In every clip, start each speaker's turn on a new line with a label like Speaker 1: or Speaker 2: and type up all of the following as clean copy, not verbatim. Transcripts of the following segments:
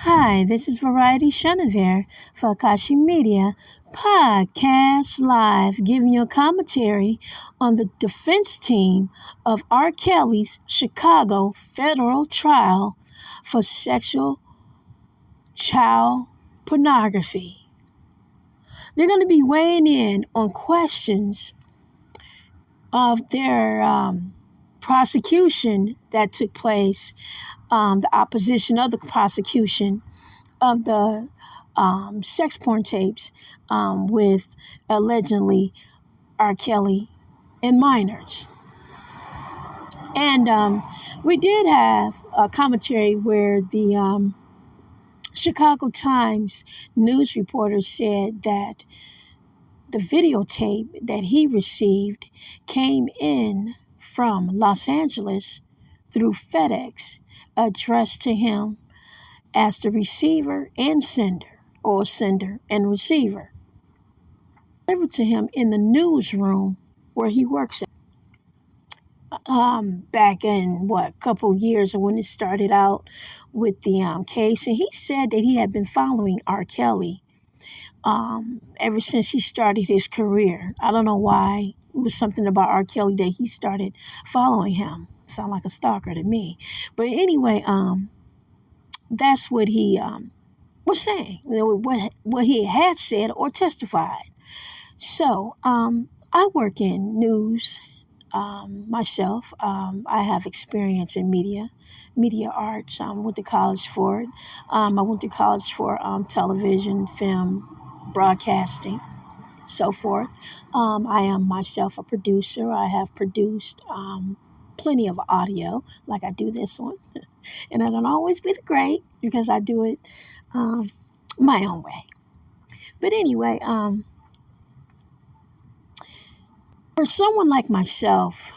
Speaker 1: Hi, this is Variety Chenevert for AKASHI Media Podcast Live, giving you a commentary on the defense team of R. Kelly's Chicago federal trial for sexual child pornography. They're going to be weighing in on questions of their prosecution that took place, the opposition of the prosecution of the sex porn tapes with allegedly R. Kelly and minors. And we did have a commentary where the Chicago Times news reporter said that the videotape that he received came in from Los Angeles through FedEx, addressed to him as the receiver and sender, or sender and receiver, delivered to him in the newsroom where he works at. Back in a couple years when it started out with the case, and he said that he had been following R. Kelly ever since he started his career. I don't know why. It was something about R. Kelly that he started following him. Sound like a stalker to me. But anyway, that's what he was saying, what he had said or testified. So I work in news myself. I have experience in media arts. I went to college for it. I went to college for television, film, broadcasting, so forth. I am myself a producer. I have produced plenty of audio, like I do this one. And I don't always be the great because I do it my own way. But anyway, for someone like myself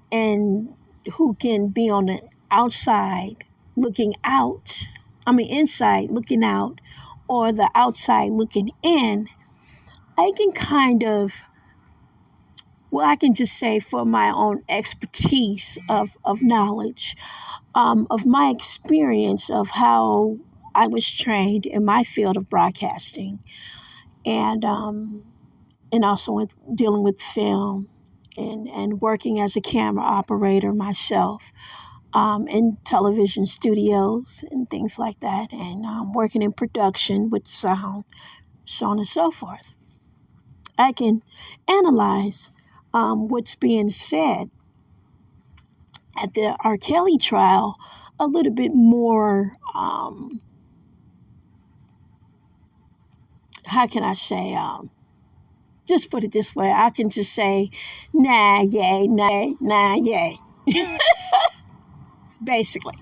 Speaker 1: and who can be on the outside looking out, inside looking out, or the outside looking in, I can I can just say for my own expertise of knowledge, of my experience of how I was trained in my field of broadcasting, and also with dealing with film and working as a camera operator myself in television studios and things like that, and working in production with sound, so on and so forth. I can analyze what's being said at the R. Kelly trial a little bit more, how can I say, just put it this way, I can just say, nah, yay, basically.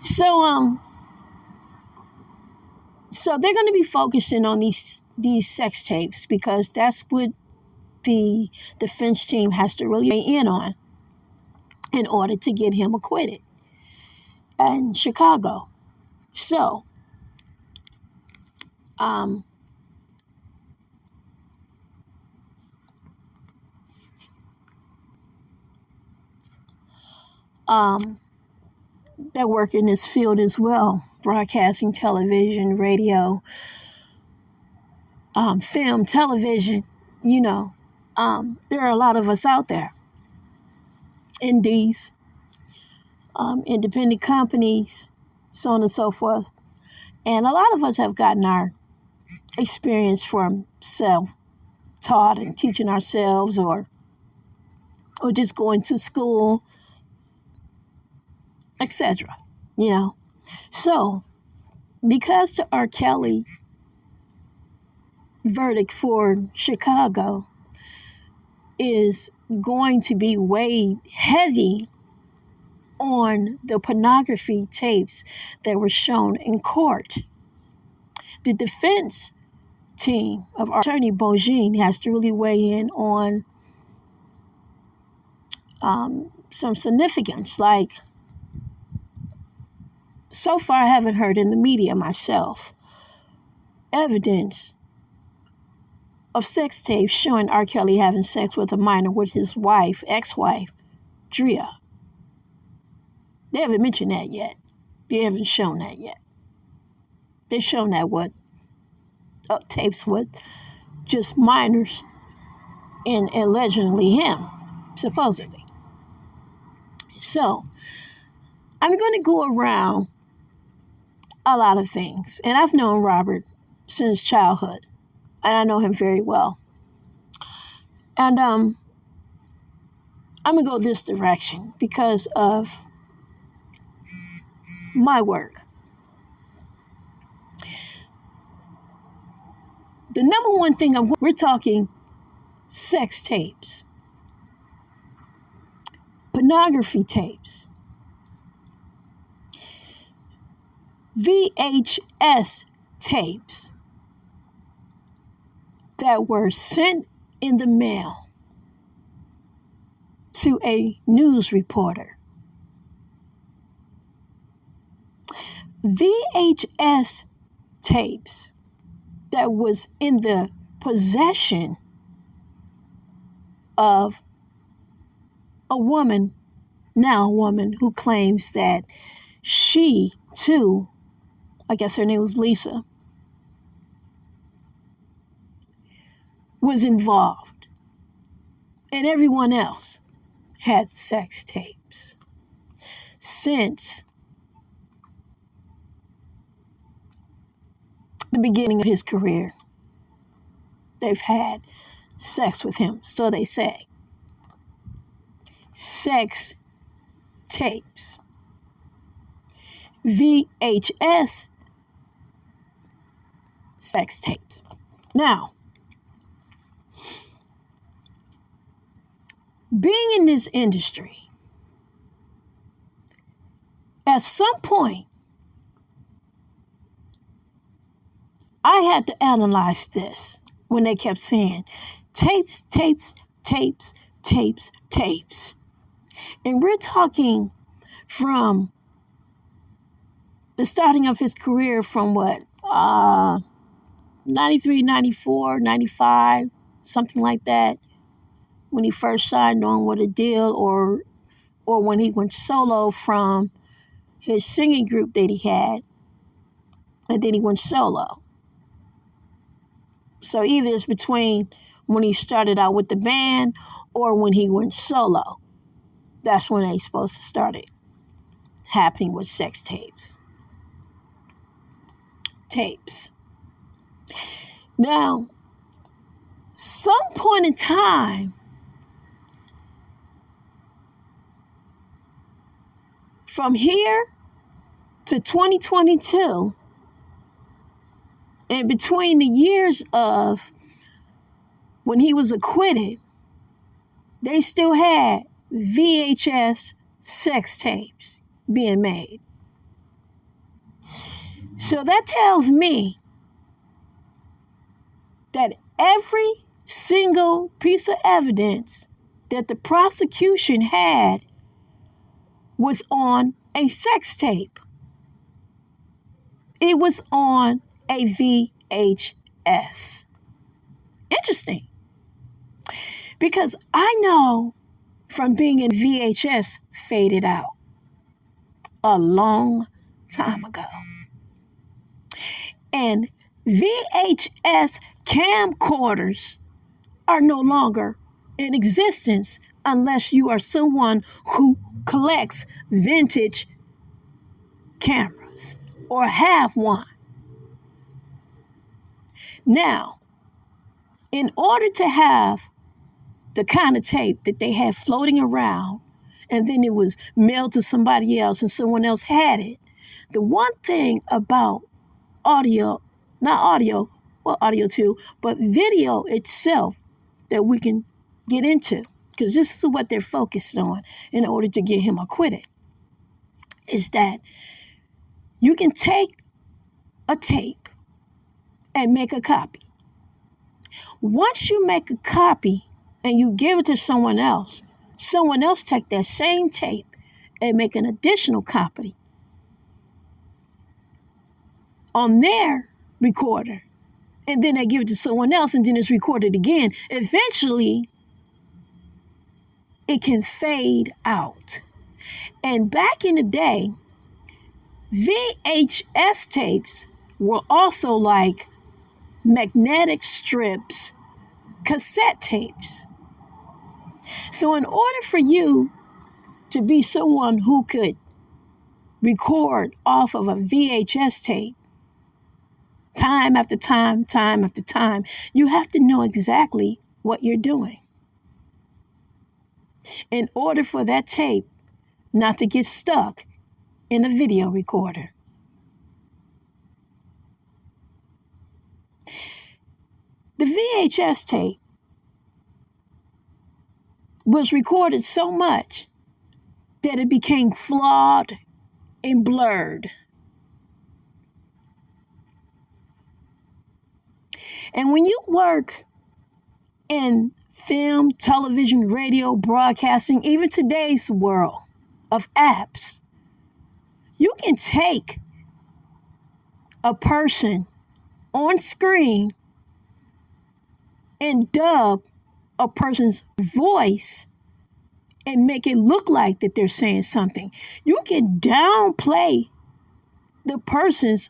Speaker 1: So they're going to be focusing on these sex tapes because that's what the defense team has to really weigh in on in order to get him acquitted in Chicago. So, they work in this field as well, broadcasting, television, radio, film, television, there are a lot of us out there. Indies, independent companies, so on and so forth. And a lot of us have gotten our experience from self-taught and teaching ourselves or just going to school, etc. So because the R. Kelly verdict for Chicago is going to be weighed heavy on the pornography tapes that were shown in court, the defense team of our attorney Bojean has to really weigh in on some significance. Like, so far I haven't heard in the media myself evidence of sex tapes showing R. Kelly having sex with a minor with his ex-wife, Drea. They haven't mentioned that yet. They haven't shown that yet. They shown that what tapes with just minors and allegedly him, supposedly. So I'm going to go around a lot of things. And I've known Robert since childhood. And I know him very well. And I'm going to go this direction because of my work. The number one thing we're talking sex tapes, pornography tapes, VHS tapes that were sent in the mail to a news reporter. VHS tapes that was in the possession of a woman who claims that she too, I guess her name was Lisa, was involved. And everyone else had sex tapes. Since the beginning of his career, they've had sex with him, so they say. Sex tapes. VHS sex tapes. Now, being in this industry, at some point, I had to analyze this when they kept saying tapes, tapes, tapes, tapes, tapes. And we're talking from the starting of his career from what, 93, 94, 95, something like that, when he first signed on with a deal, or when he went solo from his singing group that he had, and then he went solo. So either it's between when he started out with the band or when he went solo. That's when they supposed to start it happening with sex tapes. Tapes. Now, some point in time, from here to 2022, and between the years of when he was acquitted, they still had VHS sex tapes being made. So that tells me that every single piece of evidence that the prosecution had was on a sex tape. It was on a VHS. Interesting. Because I know from being in VHS faded out a long time ago. And VHS camcorders are no longer in existence unless you are someone who collects vintage cameras or have one. Now, in order to have the kind of tape that they had floating around, and then it was mailed to somebody else and someone else had it, the one thing about audio, not audio, well, audio too, but video itself that we can get into, because this is what they're focused on in order to get him acquitted, is that you can take a tape and make a copy. Once you make a copy and you give it to someone else take that same tape and make an additional copy on their recorder, and then they give it to someone else, and then it's recorded again. Eventually, it can fade out. And back in the day, VHS tapes were also like magnetic strips, cassette tapes. So in order for you to be someone who could record off of a VHS tape, time after time, time after time, you have to know exactly what you're doing in order for that tape not to get stuck in a video recorder. The VHS tape was recorded so much that it became flawed and blurred. And when you work in film, television, radio, broadcasting, even today's world of apps, you can take a person on screen and dub a person's voice and make it look like that they're saying something. You can downplay the person's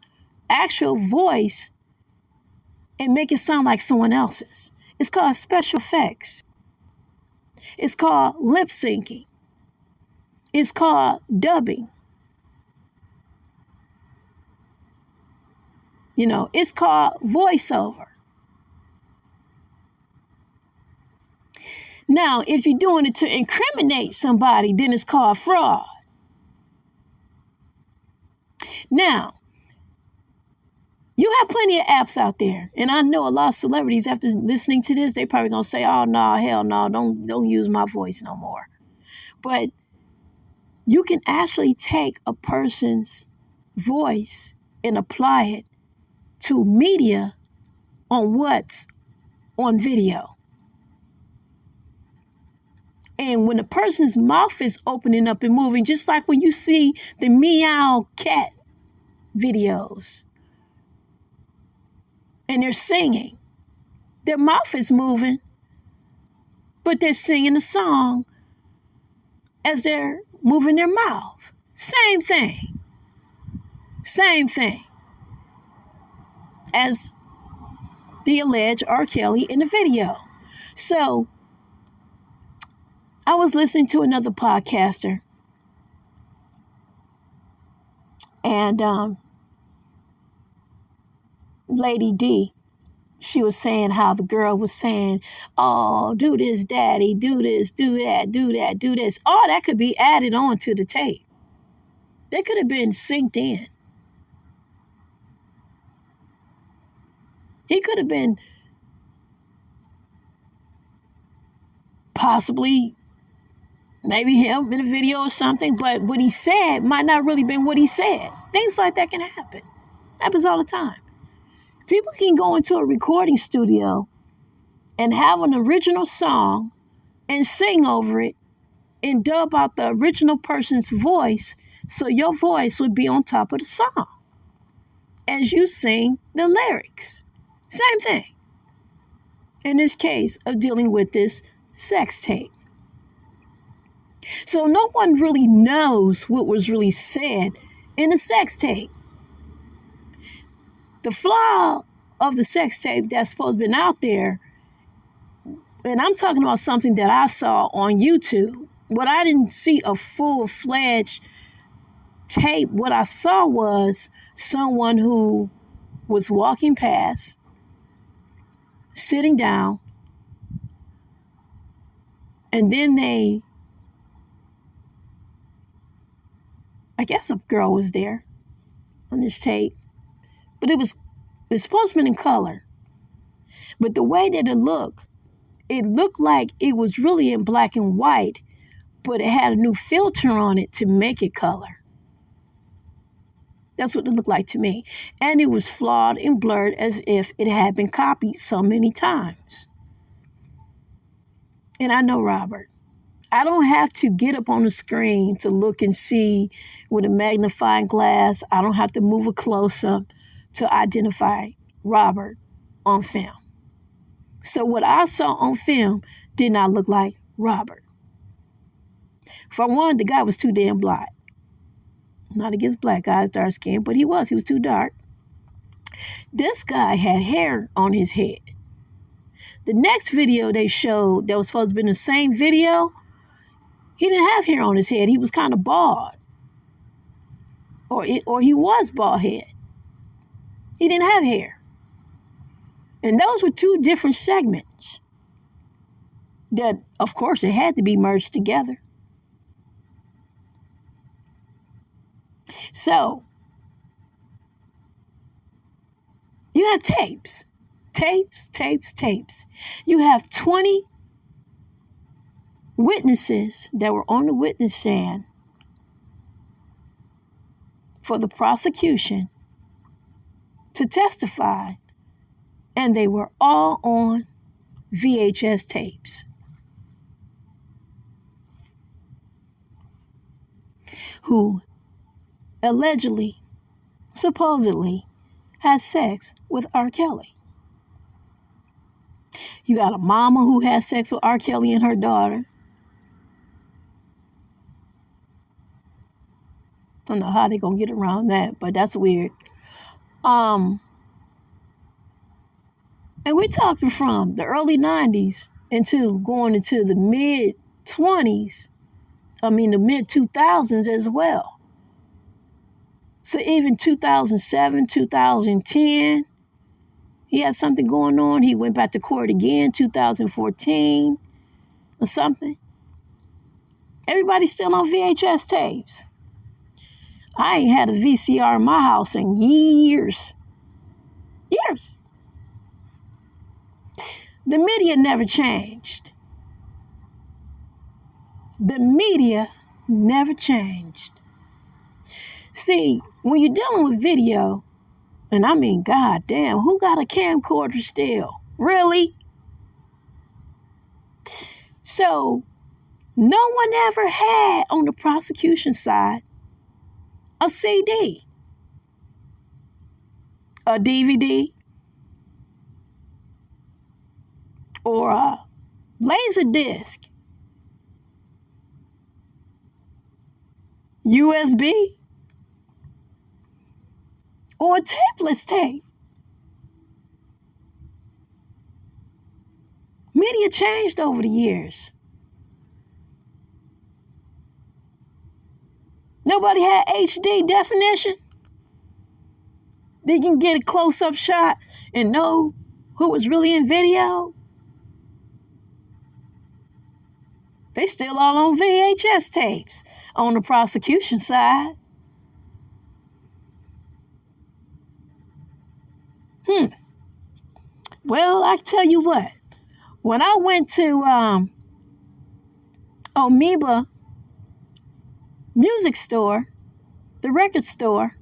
Speaker 1: actual voice and make it sound like someone else's. It's called special effects. It's called lip syncing. It's called dubbing. It's called voiceover. Now, if you're doing it to incriminate somebody, then it's called fraud. Now, you have plenty of apps out there. And I know a lot of celebrities, after listening to this, they probably going to say, oh, no, hell no, don't use my voice no more. But you can actually take a person's voice and apply it to media on what's on video. And when a person's mouth is opening up and moving, just like when you see the meow cat videos, and they're singing, their mouth is moving, but they're singing a song as they're moving their mouth. Same thing. Same thing as the alleged R. Kelly in the video. So I was listening to another podcaster, and Lady D, she was saying how the girl was saying, oh, do this, daddy, do this, do that, do that, do this. All that could be added on to the tape. They could have been synced in. He could have been possibly maybe him in a video or something, but what he said might not really been what he said. Things like that can happen. Happens all the time. People can go into a recording studio and have an original song and sing over it and dub out the original person's voice so your voice would be on top of the song as you sing the lyrics. Same thing. In this case of dealing with this sex tape. So no one really knows what was really said in the sex tape. The flaw of the sex tape that's supposed to be out there, and I'm talking about something that I saw on YouTube, but I didn't see a full-fledged tape. What I saw was someone who was walking past, sitting down, and then I guess a girl was there on this tape, but it was supposed to be in color. But the way that it looked like it was really in black and white, but it had a new filter on it to make it color. That's what it looked like to me. And it was flawed and blurred as if it had been copied so many times. And I know Robert. I don't have to get up on the screen to look and see with a magnifying glass. I don't have to move a close-up to identify Robert on film. So what I saw on film did not look like Robert. For one, the guy was too damn black. Not against black guys, dark skin, but he was too dark. This guy had hair on his head. The next video they showed that was supposed to be in the same video, he didn't have hair on his head. He was kind of bald. Or he was bald head. He didn't have hair. And those were two different segments that, of course, it had to be merged together. So, you have tapes. Tapes. You have 20 witnesses that were on the witness stand for the prosecution to testify, and they were all on VHS tapes. Who allegedly, supposedly, had sex with R. Kelly. You got a mama who had sex with R. Kelly and her daughter. Don't know how they gonna get around that, but that's weird. And we're talking from the early 90s going into the mid 2000s as well. So even 2007, 2010, he had something going on. He went back to court again, 2014 or something. Everybody's still on VHS tapes. I ain't had a VCR in my house in years. The media never changed. See, when you're dealing with video, and I mean, goddamn, who got a camcorder still? Really? So, no one ever had, on the prosecution side, a CD, a DVD, or a laser disc, USB, or a tapeless tape. Media changed over the years. Nobody had HD definition. They can get a close-up shot and know who was really in video. They still all on VHS tapes on the prosecution side. Well, I tell you what. When I went to Amoeba music store, the record store,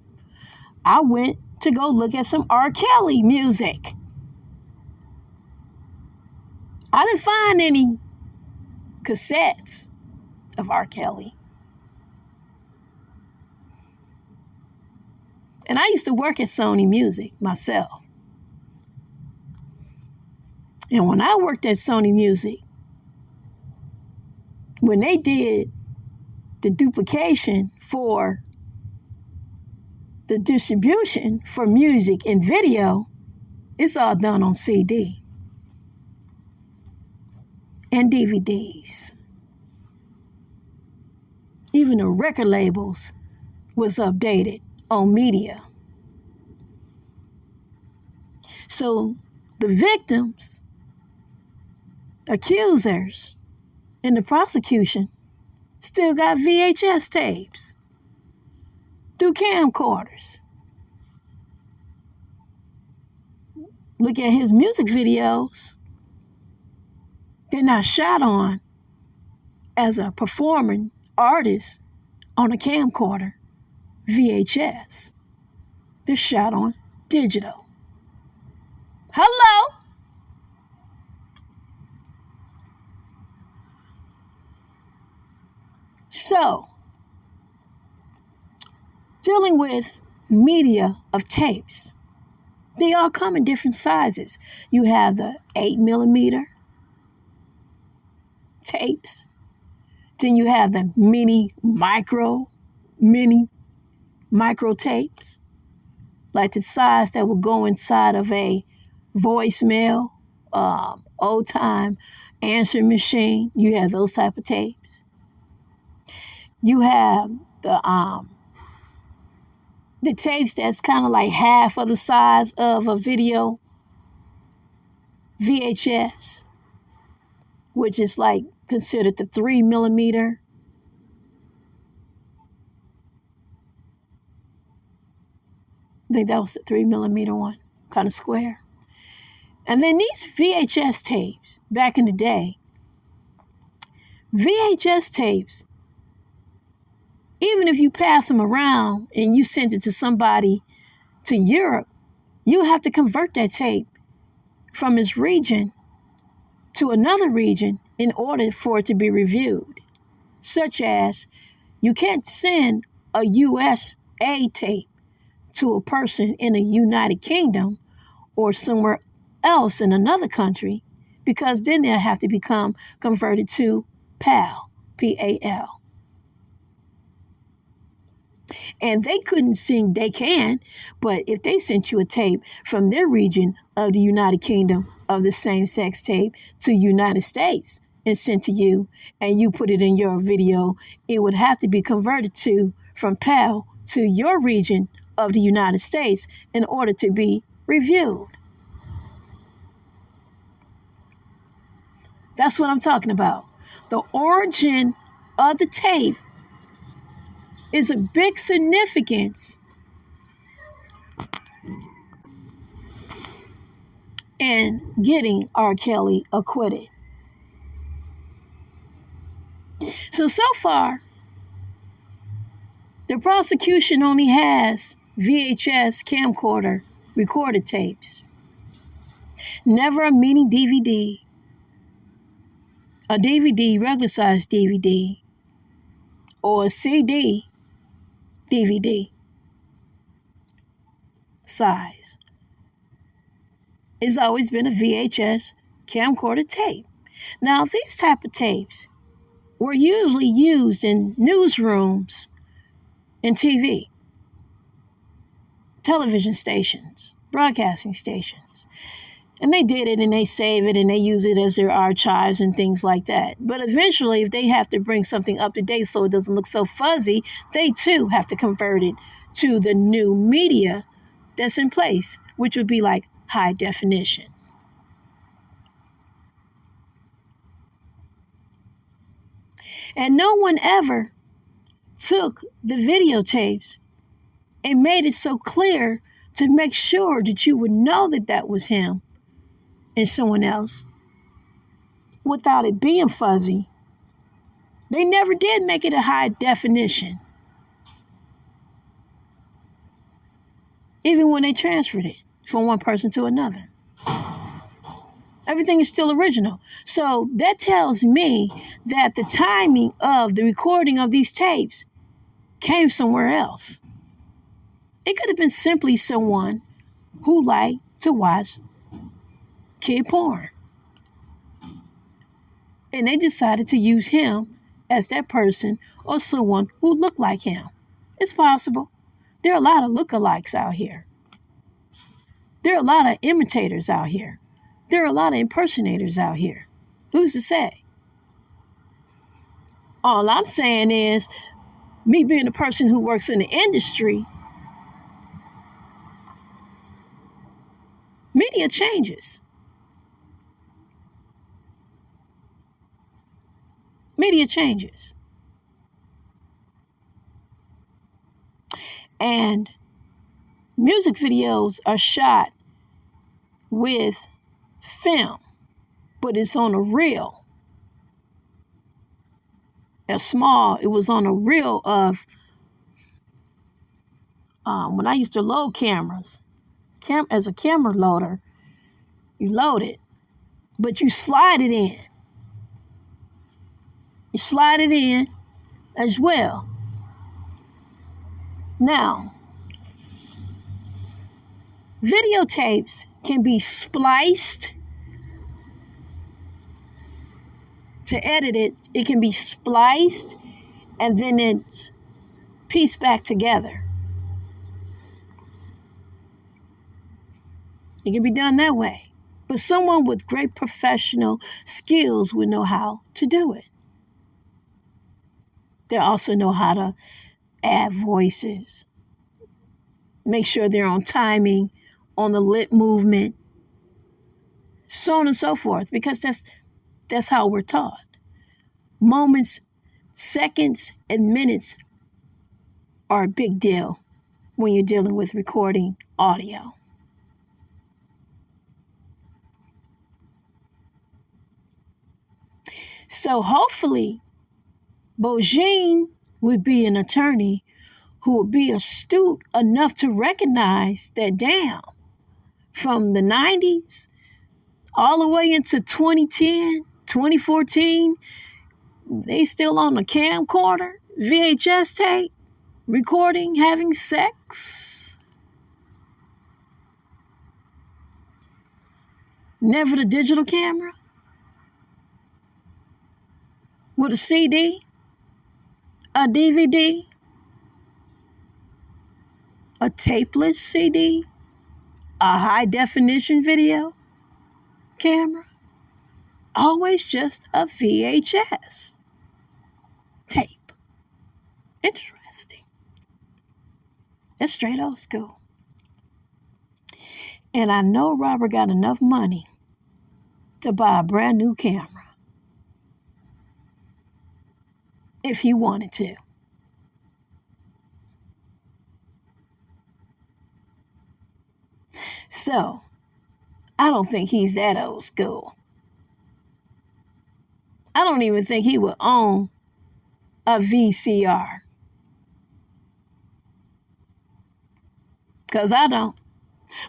Speaker 1: I went to go look at some R. Kelly music. I didn't find any cassettes of R. Kelly. And I used to work at Sony Music myself. And when I worked at Sony Music, when they did the duplication for the distribution for music and video, it's all done on CD and DVDs. Even the record labels was updated on media. So the victims, accusers, and the prosecution still got VHS tapes through camcorders. Look at his music videos. They're not shot on as a performing artist on a camcorder, VHS. They're shot on digital. Hello? So, dealing with media of tapes, they all come in different sizes. You have the 8mm tapes. Then you have the mini micro tapes, like the size that would go inside of a voicemail, old time answering machine. You have those type of tapes. You have the tapes that's kind of like half of the size of a video VHS, which is like considered the 3mm. I think that was the 3mm one, kind of square. And then these VHS tapes, back in the day, VHS tapes, even if you pass them around and you send it to somebody to Europe, you have to convert that tape from its region to another region in order for it to be reviewed. Such as, you can't send a USA tape to a person in the United Kingdom or somewhere else in another country, because then they'll have to become converted to PAL, P-A-L. And they couldn't sing, they can, but if they sent you a tape from their region of the United Kingdom of the same-sex tape to United States and sent to you, and you put it in your video, it would have to be converted from PAL to your region of the United States in order to be reviewed. That's what I'm talking about. The origin of the tape is a big significance in getting R. Kelly acquitted. So far, the prosecution only has VHS camcorder recorded tapes. Never a mini DVD, a DVD, regular size DVD, or a CD DVD size. It's always been a VHS camcorder tape. Now, these type of tapes were usually used in newsrooms and television stations, broadcasting stations. And they did it and they save it and they use it as their archives and things like that. But eventually, if they have to bring something up to date so it doesn't look so fuzzy, they too have to convert it to the new media that's in place, which would be like high definition. And no one ever took the videotapes and made it so clear to make sure that you would know that that was him and someone else without it being fuzzy. They never did make it a high definition, even when they transferred it from one person to another. Everything is still original. So that tells me that the timing of the recording of these tapes came somewhere else. It could have been simply someone who liked to watch kid porn. And they decided to use him as that person or someone who looked like him. It's possible. There are a lot of lookalikes out here. There are a lot of imitators out here. There are a lot of impersonators out here. Who's to say? All I'm saying is, me being a person who works in the industry, media changes. Media changes. And music videos are shot with film, but it's on a reel. It was on a reel of, when I used to load cameras, as a camera loader, you load it, but you slide it in. You slide it in as well. Now, videotapes can be spliced. To edit it, it can be spliced and then it's pieced back together. It can be done that way. But someone with great professional skills would know how to do it. They also know how to add voices, make sure they're on timing, on the lip movement, so on and so forth, because that's how we're taught. Moments, seconds, and minutes are a big deal when you're dealing with recording audio. So hopefully, Bojean would be an attorney who would be astute enough to recognize that, damn, from the 90s all the way into 2010, 2014, they still on the camcorder, VHS tape, recording, having sex. Never the digital camera. With a CD, a DVD, a tapeless CD, a high definition video camera, always just a VHS tape. Interesting. That's straight old school. And I know Robert got enough money to buy a brand new camera if he wanted to. So, I don't think he's that old school. I don't even think he would own a VCR. Because I don't.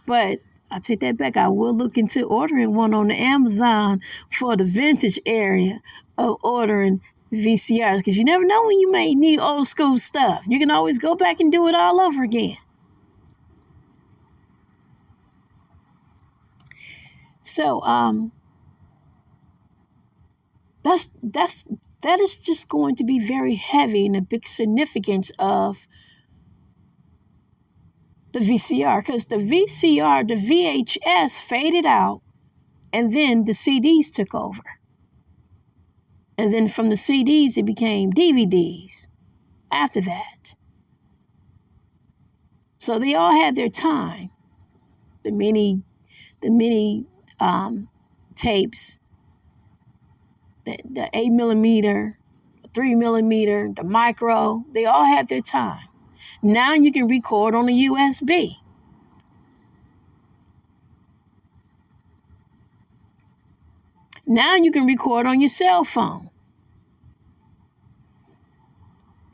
Speaker 1: But I take that back. I will look into ordering one on the Amazon for the vintage area of ordering VCRs. Because you never know when you may need old school stuff. You can always go back and do it all over again. So, that is just going to be very heavy in the big significance of the VCR, because the VCR, the VHS faded out, and then the CDs took over. And then from the CDs, it became DVDs after that. So they all had their time. The mini tapes, the 8mm, 3mm, the micro, they all had their time. Now you can record on a USB. Now you can record on your cell phone.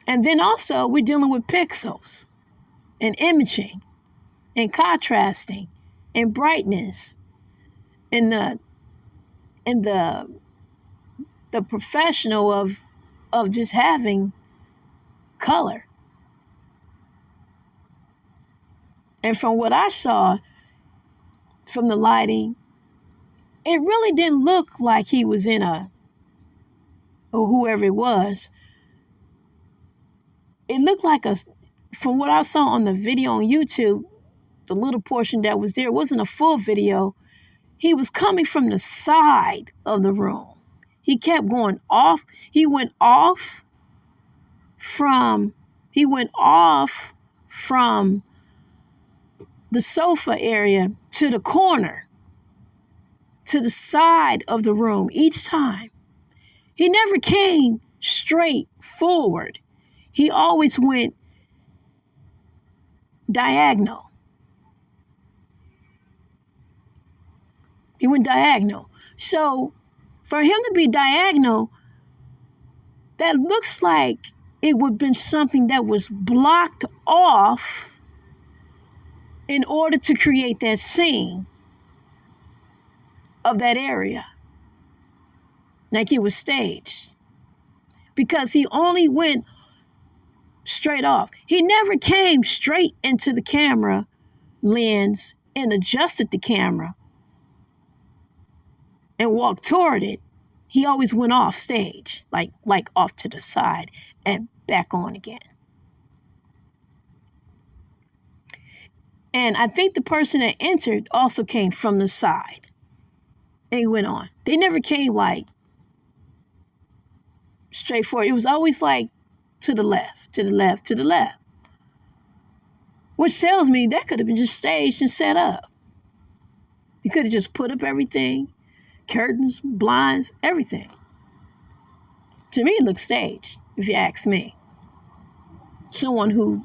Speaker 1: And then also we're dealing with pixels and imaging and contrasting and brightness and the professional of just having color. And from what I saw from the lighting, it really didn't look like he was in or whoever it was. It looked like from what I saw on the video on YouTube, the little portion that was there, it wasn't a full video. He was coming from the side of the room. He kept going off. He went off from the sofa area to the corner, to the side of the room each time. He never came straight forward. He always went diagonal. He went diagonal. So for him to be diagonal, that looks like it would have been something that was blocked off in order to create that scene of that area. Like it was staged. Because he only went straight off. He never came straight into the camera lens and adjusted the camera and walked toward it. He always went off stage, like off to the side and back on again. And I think the person that entered also came from the side. And went on. They never came like straightforward. It was always like to the left, to the left, to the left. Which tells me that could have been just staged and set up. You could have just put up everything, curtains, blinds, everything. To me, it looks staged, if you ask me. Someone who,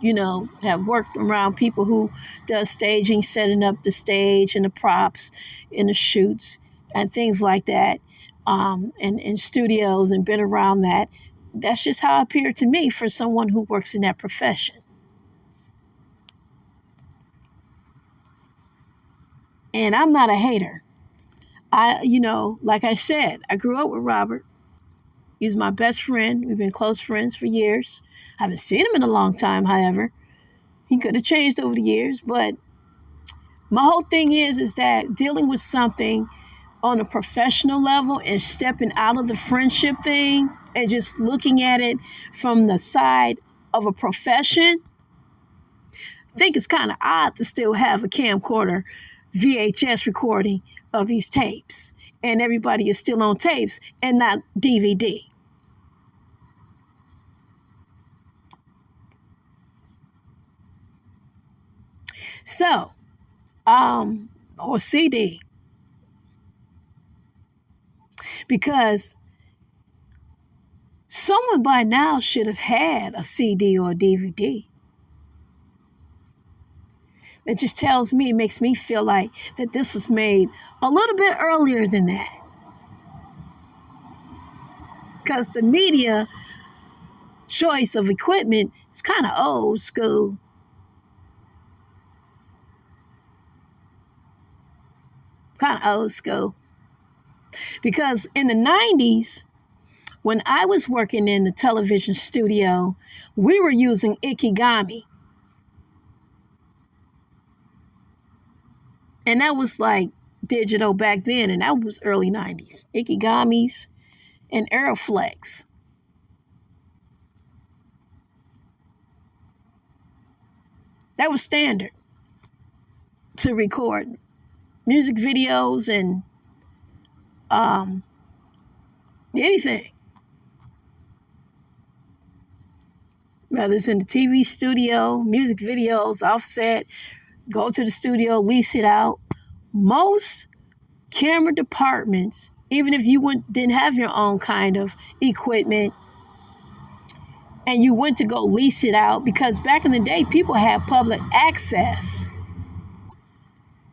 Speaker 1: have worked around people who does staging, setting up the stage and the props and the shoots and things like that, and studios and been around that. That's just how it appeared to me for someone who works in that profession. And I'm not a hater. Like I said, I grew up with Robert. He's my best friend. We've been close friends for years. I haven't seen him in a long time, however. He could have changed over the years, but my whole thing is that dealing with something on a professional level and stepping out of the friendship thing and just looking at it from the side of a profession, I think it's kind of odd to still have a camcorder VHS recording of these tapes, and everybody is still on tapes and not DVD. So, or CD, because someone by now should have had a CD or a DVD. It just tells me, it makes me feel like that this was made a little bit earlier than that. Because the media choice of equipment is kind of old school. Because in the 90s, when I was working in the television studio, we were using Ikigami. And that was like digital back then, and that was early 90s. Ikigamis and Aeroflex. That was standard to record music videos and anything. Whether it's in the TV studio, music videos, offset, go to the studio, lease it out. Most camera departments, even if you didn't have your own kind of equipment and you went to go lease it out, because back in the day, people had public access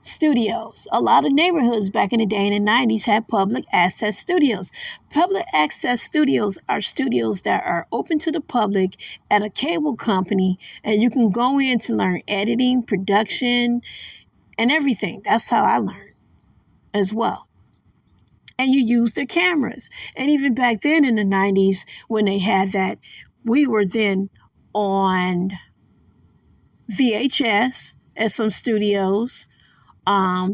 Speaker 1: studios. A lot of neighborhoods back in the day in the 90s had public access studios. Public access studios are studios that are open to the public at a cable company, and you can go in to learn editing, production, and everything. That's how I learned as well. And you use their cameras. And even back then in the 90s, when they had that, we were then on VHS at some studios,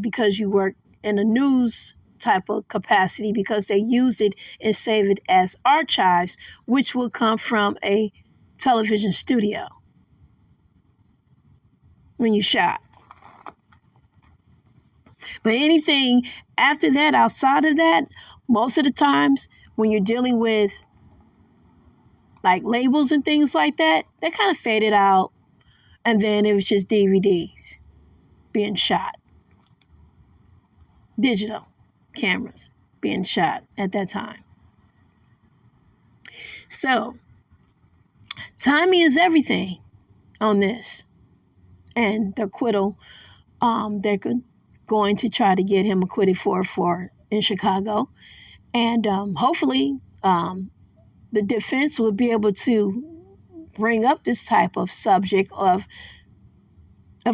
Speaker 1: because you work in a news type of capacity, because they used it and saved it as archives, which will come from a television studio when you shot. But anything after that, outside of that, most of the times when you're dealing with like labels and things like that, they kind of faded out, and then it was just DVDs being shot. Digital cameras being shot at that time. So, timing is everything on this. And the acquittal, they're going to try to get him acquitted for in Chicago. And hopefully the defense will be able to bring up this type of subject of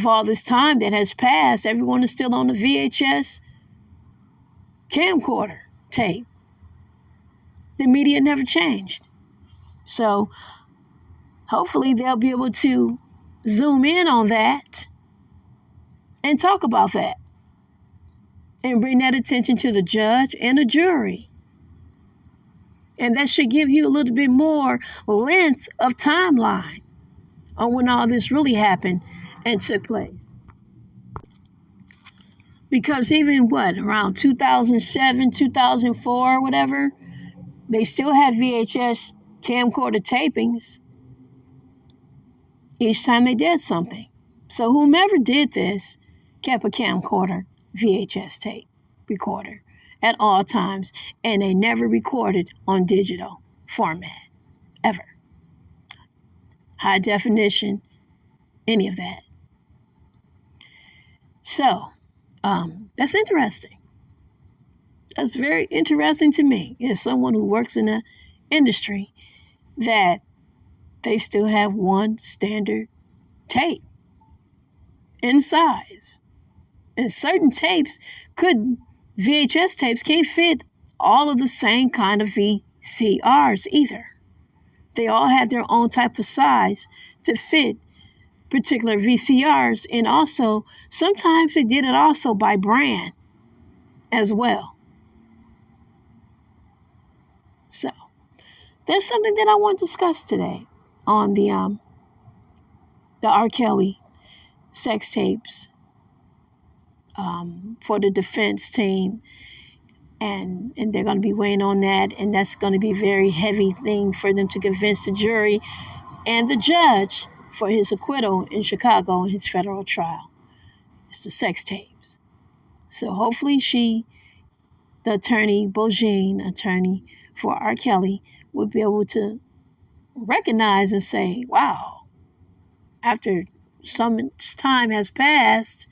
Speaker 1: all this time that has passed. Everyone is still on the VHS camcorder tape. The media never changed. So hopefully they'll be able to zoom in on that and talk about that and bring that attention to the judge and the jury. And that should give you a little bit more length of timeline on when all this really happened and took place. Because even around 2007, 2004, whatever, they still have VHS camcorder tapings each time they did something. So whomever did this kept a camcorder VHS tape recorder at all times, and they never recorded on digital format, ever. High definition, any of that. So, that's interesting. That's very interesting to me as someone who works in the industry, that they still have one standard tape in size. And certain tapes VHS tapes can't fit all of the same kind of VCRs either. They all have their own type of size to fit particular VCRs, and also sometimes they did it also by brand as well. So that's something that I want to discuss today on the R. Kelly sex tapes for the defense team, and they're going to be weighing on that, and that's going to be a very heavy thing for them to convince the jury and the judge for his acquittal in Chicago in his federal trial. It's the sex tapes. So hopefully the attorney, Bojean, attorney for R. Kelly, would be able to recognize and say, wow, after some time has passed,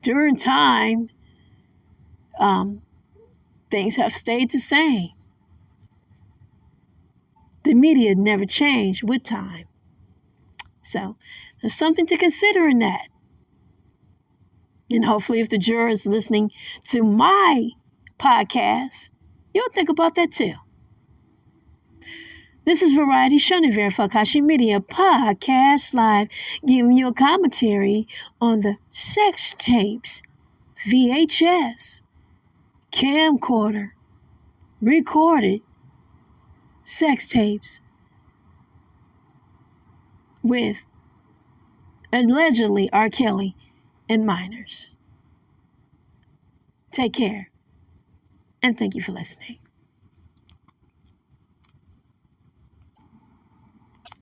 Speaker 1: during time, things have stayed the same. The media never changed with time. So there's something to consider in that. And hopefully if the juror is listening to my podcast, you'll think about that too. This is Variety Chenevert for AKASHI Media Podcast Live, giving you a commentary on the sex tapes, VHS, camcorder, recorded sex tapes with allegedly R. Kelly and minors. Take care, and thank you for listening.